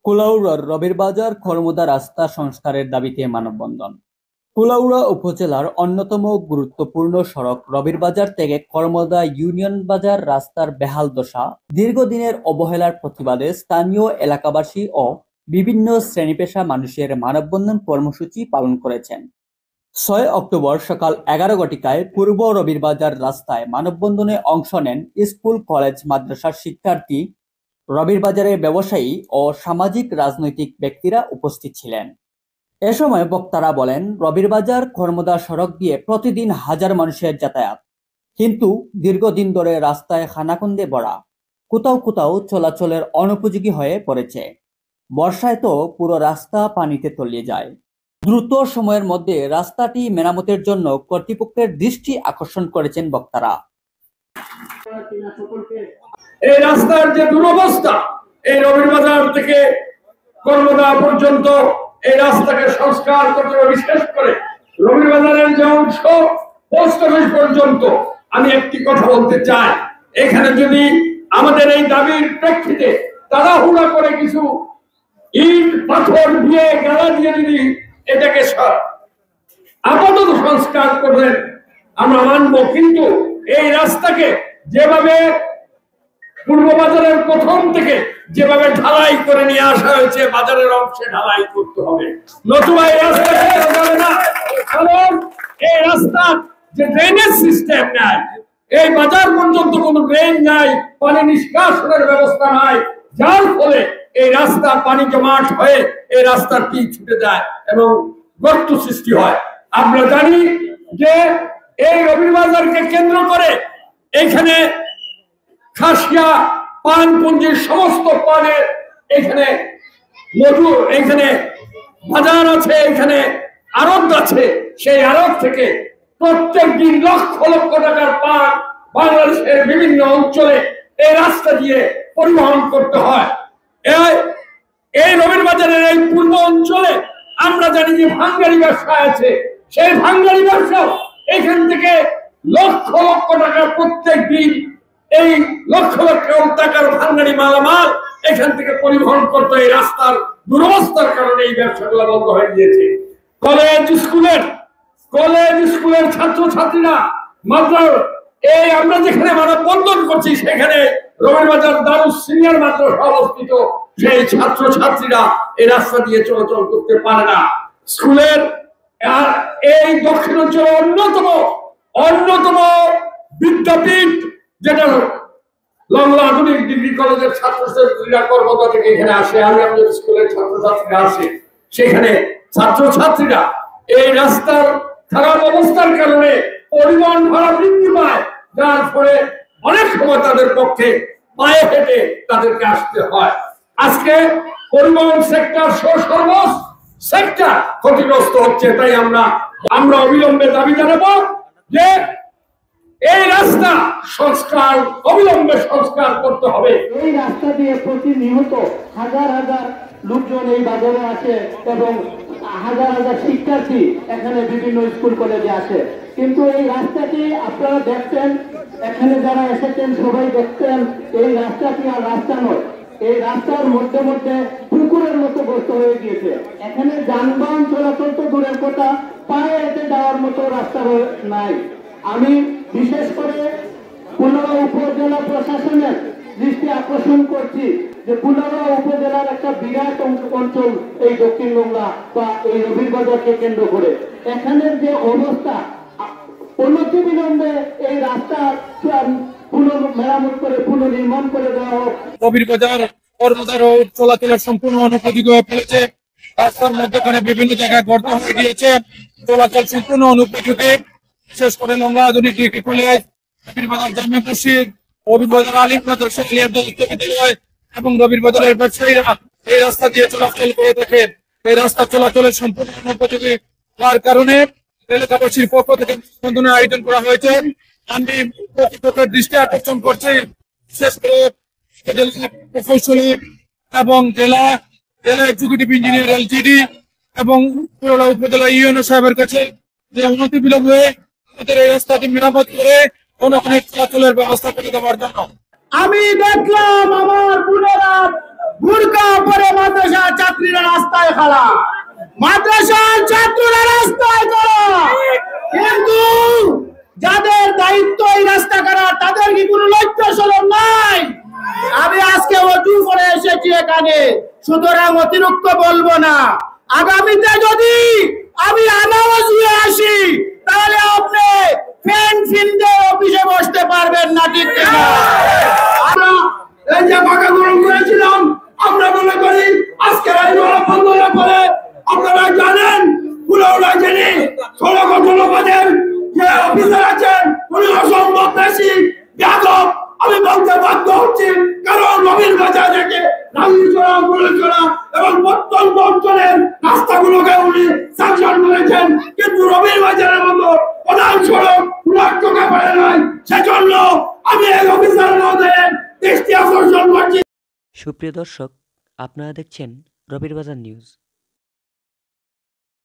কুলাউড়ার রবিরবাজার খড়মুদা রাস্তা সংস্কারের দাবিতে মানববন্ধন। কুলাউড়া উপজেলার অন্যতম গুরুত্বপূর্ণ সড়ক রবিরবাজার থেকে খড়মুদা ইউনিয়ন বাজার রাস্তার বেহাল দশা, দীর্ঘদিনের অবহেলার প্রতিবাদে স্থানীয় এলাকাবাসী ও বিভিন্ন শ্রেণীপেশা মানুষের মানববন্ধন কর্মসূচি পালন করেছেন। ৬ অক্টোবর সকাল ১১ ঘটিকায় পূর্ব রবিরবাজার রাস্তায় মানববন্ধনে অংশ নেন স্কুল, কলেজ, মাদ্রাসার শিক্ষার্থী, রবিরবাজারের ব্যবসায়ী ও সামাজিক রাজনৈতিক ব্যক্তিরা উপস্থিত ছিলেন। এ সময় বক্তারা বলেন, রবিরবাজার খড়মুদা সড়ক দিয়ে প্রতিদিন হাজার মানুষের যাতায়াত, কিন্তু দীর্ঘদিন ধরে রাস্তায় খানাখন্দে ভরা, কোথাও কোথাও চলাচলের অনুপযোগী হয়ে পড়েছে। বর্ষায় তো পুরো রাস্তা পানিতে তলিয়ে যায়। দ্রুত সময়ের মধ্যে রাস্তাটি মেরামতের জন্য কর্তৃপক্ষের দৃষ্টি আকর্ষণ করেছেন বক্তারা। এই রাস্তার যে দুরবস্থা, এই রবিরবাজার থেকে খড়মুদা পর্যন্ত এই রাস্তাকে সংস্কার করতে হবে। বিশেষ করে রবিরবাজারের যে অংশ পোস্ট অফিস পর্যন্ত আমি একটি কথা বলতে চাই, এখানে যদি আমাদের এই দাবির প্রেক্ষিতে তাড়াহুড়া করে কিছু ইট পাথর দিয়ে গালা দিয়ে যদি এটাকে আপাতত সংস্কার করবেন আমরা মানব, কিন্তু এই রাস্তাকে যেভাবে পূর্ব বাজারের প্রথম থেকে যেভাবে ঢালাই করে নিয়ে আসা হয়েছে, বাজারের অংশে ঢালাই করতে হবে, নতুবা এই রাস্তা যাবে না। কারণ এই রাস্তার যে ড্রেনেজ সিস্টেম নাই, এই বাজার পর্যন্ত কোনো ড্রেন নাই, পানি নিষ্কাশনের ব্যবস্থা নাই, যার ফলে এই রাস্তা পানি জমাট হয়ে এই রাস্তার টি ছুটে যায় এবং গর্ত সৃষ্টি হয়। আমরা জানি যে এই রবিরবাজারকে কেন্দ্র করে এখানে খাসিয়া পানপুঞ্জির সমস্ত পানের এখানে মজুর, এখানে বাজার আছে, এখানে আড়ত আছে। সেই আড়ত থেকে প্রত্যেক দিন লক্ষ লক্ষ টাকার পান বাংলাদেশের বিভিন্ন অঞ্চলে এই রাস্তা দিয়ে পরিবহন করতে হয়। এই রবিরবাজারের এই পূর্ব অঞ্চলে আমরা জানি যে ভাঙ্গারি ব্যবসা আছে, সেই ভাঙ্গারি ব্যবসা এখান থেকে লক্ষ লক্ষ টাকা প্রত্যেক দিন এই লক্ষ লক্ষ টাকার ভাঙ্গারি মালামাল এখান থেকে পরিবহন করতে, এই রাস্তার দুরবস্থার কারণে এই ব্যবসাগুলো বন্ধ হয়ে গিয়েছে। কলেজ স্কুলের ছাত্র ছাত্রীরা মাত্র এই আমরা যেখানে মানববন্ধন করছি সেখানে রবিরবাজার দারুস সিনিয়র মাদ্রাসা অবস্থিত, সেই ছাত্র ছাত্রীরা এই রাস্তা দিয়ে চলাচল করতে পারে না। স্কুলের এই দক্ষিণাঞ্চলের অন্যতম বিদ্যাপীঠ যেটা লংলা আধুনিক ডিগ্রি কলেজের ছাত্রছাত্রীরা খড়মুদা থেকে এখানে আসে, আমাদের স্কুলের ছাত্রছাত্রীরা আসে, সেখানে ছাত্রছাত্রীরা এই রাস্তার খারাপ অবস্থার কারণে পরিবহন ভাড়া বৃদ্ধি পায়, যার ফলে অনেক সময় তাদের পক্ষে পায়ে হেঁটে তাদেরকে আসতে হয়। আজকে পরিবহন সেক্টর সর্বস সেক্টর ক্ষতিগ্রস্ত হচ্ছে। তাই আমরা অবিলম্বে দাবি জানাবো যে এই রাস্তা অবিলম্বে সংস্কার করতে হবে। এই রাস্তা দিয়ে প্রতিনিয়ত হাজার হাজার লোকজন এই বাজারে আসে এবং হাজার হাজার শিক্ষার্থী এখানে বিভিন্ন স্কুল কলেজে আসে, কিন্তু এই রাস্তাটি আপনারা দেখছেন, এখানে যারা এসেছেন সবাই দেখছেন, এই রাস্তাটি আর রাস্তা নয়, এই রাস্তার মধ্যে মধ্যে পুকুরের মতো গর্ত হয়ে গিয়েছে। এখানে যানবাহন চলাচল তো দূরের কথা, পায়ে হেঁটে যাওয়ার মতো রাস্তা নাই। আমি বিশেষ করে পুনরা উপজেলা প্রশাসনের দৃষ্টি আকর্ষণ করছি যে পুনরা উপজেলার একটা বিরাট অঞ্চল এই দক্ষিণ বাংলা বা এই রবিরবাজারকে কেন্দ্র করে, এখানের যে অবস্থা, অনতিবিলম্বে এই রাস্তা মেরামত করে পুনর্নির্মাণ করে দেওয়া হোক। রবিরবাজার খড়মুদা রোড চলাচলের সম্পূর্ণ অনুপযোগী হয়ে পড়েছে। রাস্তার মধ্যখানে বিভিন্ন জায়গায় গর্ত হয়ে গিয়েছে, চলাচল সম্পূর্ণ অনুপযোগী। বিশেষ করে লংলা আধুনিক ডিগ্রি কলেজ, রবিরবাজার জামে মসজিদ, রবিরবাজার আলিম মাদ্রাসা বিদ্যালয় এবং রবিরবাজারের ব্যবসায়ীরা এই রাস্তা দিয়ে চলাচল করে থাকে। এই রাস্তা চলাচলের সম্পূর্ণ অনুপযোগী হওয়ার কারণে এলাকাবাসীর পক্ষ থেকে বন্ধনের আয়োজন করা হয়েছে। আমি কর্তৃপক্ষের দৃষ্টি আকর্ষণ করছি, বিশেষ করে প্রকৌশলী এবং জেলা এক্সিকিউটিভ ইঞ্জিনিয়ার এলজিডি এবং উপজেলা ইউএনও সাহেবের কাছে যে অনতিবিলম্বে আমাদের এই রাস্তাটি মেরামত করে অনেক চলাচলের ব্যবস্থা করে দেওয়ার জন্য। আমি দেখলাম আমার বোনেরা বুরকা পরে মাদ্রাসা রাস্তায় খাড়া, মাদ্রাসার ছাত্ররা রাস্তায় খাড়া, কিন্তু যাদের দায়িত্ব এই রাস্তা করার তাদের কি কোনো লজ্জা শরম নাই? আমি আজকে অজু করে এসেছি এখানে, সুতরাং অতিরিক্ত বলবো না। আগামীতে যদি আমি আনাওয়াজ হয়ে আসি তাহলে আপনি ফ্যান ফিনতে অফিসে বসতে পারবেন না, ঠিক কিনা? আমরা এই যে বাঁকা গরম করেছিলাম, আমরা মনে করি আজকের এই মানববন্ধনের পরে আপনারা জানেন কুলাউড়া জেনে সড়ক ও জনপদের যে অফিসার আছেন উনি অসম্ভব বেশি বেয়াদব, আমি বলতে বাধ্য হচ্ছি। কারণ রবির বাজার থেকে রামচড়া, গুলচড়া এবং প্রত্যন্ত অঞ্চলের রাস্তাগুলোকে উনি স্যাংশন করেছেন, কিন্তু রবির বাজারের মতো প্রধান সড়ক উনার চোখে পড়ে নাই। সেজন্য আমি এই অফিসার মহোদয়ের দৃষ্টি আকর্ষণ করছি। সুপ্রিয় দর্শক, আপনারা দেখছেন রবির বাজার নিউজ।